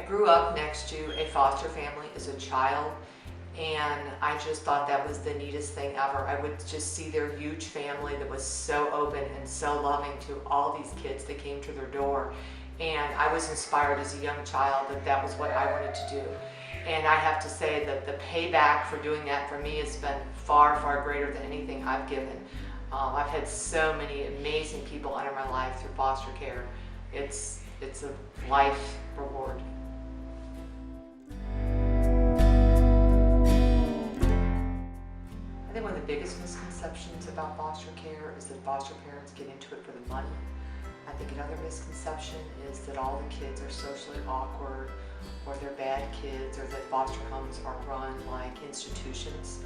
grew up next to a foster family as a child, and I just thought that was the neatest thing ever. I would just see their huge family that was so open and so loving to all these kids that came to their door. And I was inspired as a young child that that was what I wanted to do. And I have to say that the payback for doing that for me has been far, far greater than anything I've given. I've had so many amazing people enter my life through foster care. It's a life reward. I think one of the biggest misconceptions about foster care is that foster parents get into it for the money. I think another misconception is that all the kids are socially awkward, or they're bad kids, or that foster homes are run like institutions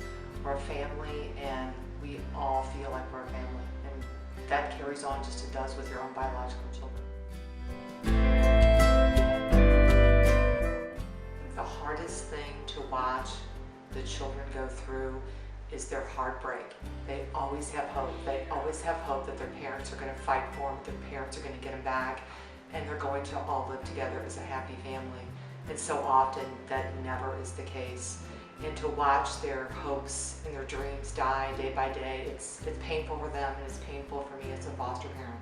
or a family, and we all feel like we're a family. And that carries on just as it does with your own biological children. The hardest thing to watch the children go through is their heartbreak. They always have hope. They always have hope that their parents are going to fight for them, their parents are going to get them back, and they're going to all live together as a happy family. And so often that never is the case. And to watch their hopes and their dreams die day by day, it's painful for them, and it's painful for me as a foster parent.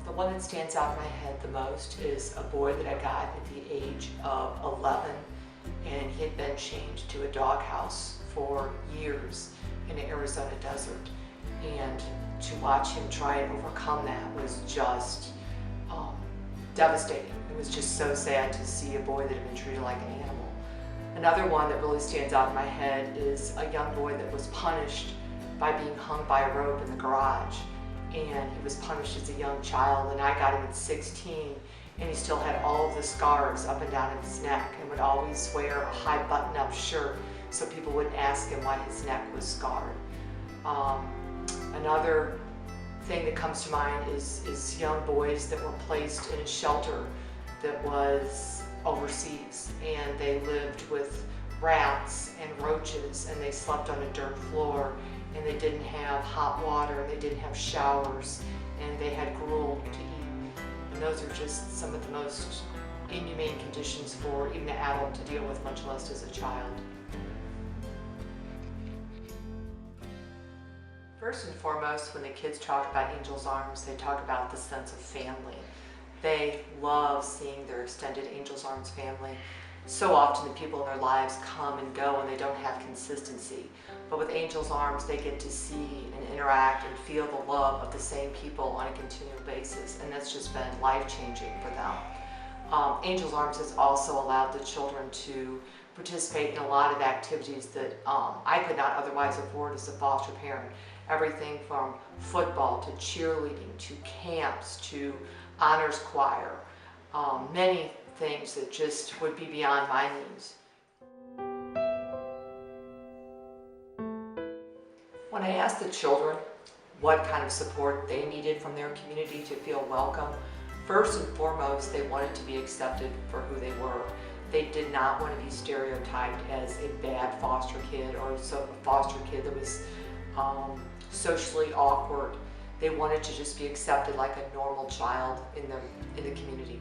The one that stands out in my head the most is a boy that I got at the age of 11, and he had been chained to a doghouse for years in the Arizona desert. And to watch him try and overcome that was just devastating. It was just so sad to see a boy that had been treated like an animal. Another one that really stands out in my head is a young boy that was punished by being hung by a rope in the garage. And he was punished as a young child, and I got him at 16, and he still had all of the scars up and down his neck, and would always wear a high button-up shirt so people wouldn't ask him why his neck was scarred. Another thing that comes to mind is young boys that were placed in a shelter that was overseas, and they lived with rats and roaches, and they slept on a dirt floor, and they didn't have hot water, and they didn't have showers, and they had gruel to eat. And those are just some of the most inhumane conditions for even an adult to deal with, much less as a child. First and foremost, when the kids talk about Angel's Arms, they talk about the sense of family. They love seeing their extended Angel's Arms family. So often the people in their lives come and go, and they don't have consistency. But with Angel's Arms, they get to see and interact and feel the love of the same people on a continual basis, and that's just been life-changing for them. Angel's Arms has also allowed the children to participate in a lot of activities that I could not otherwise afford as a foster parent. Everything from football to cheerleading to camps to honors choir, many things that just would be beyond my means. When I asked the children what kind of support they needed from their community to feel welcome, first and foremost, they wanted to be accepted for who they were. They did not want to be stereotyped as a bad foster kid or a foster kid that was socially awkward. They wanted to just be accepted like a normal child in the community.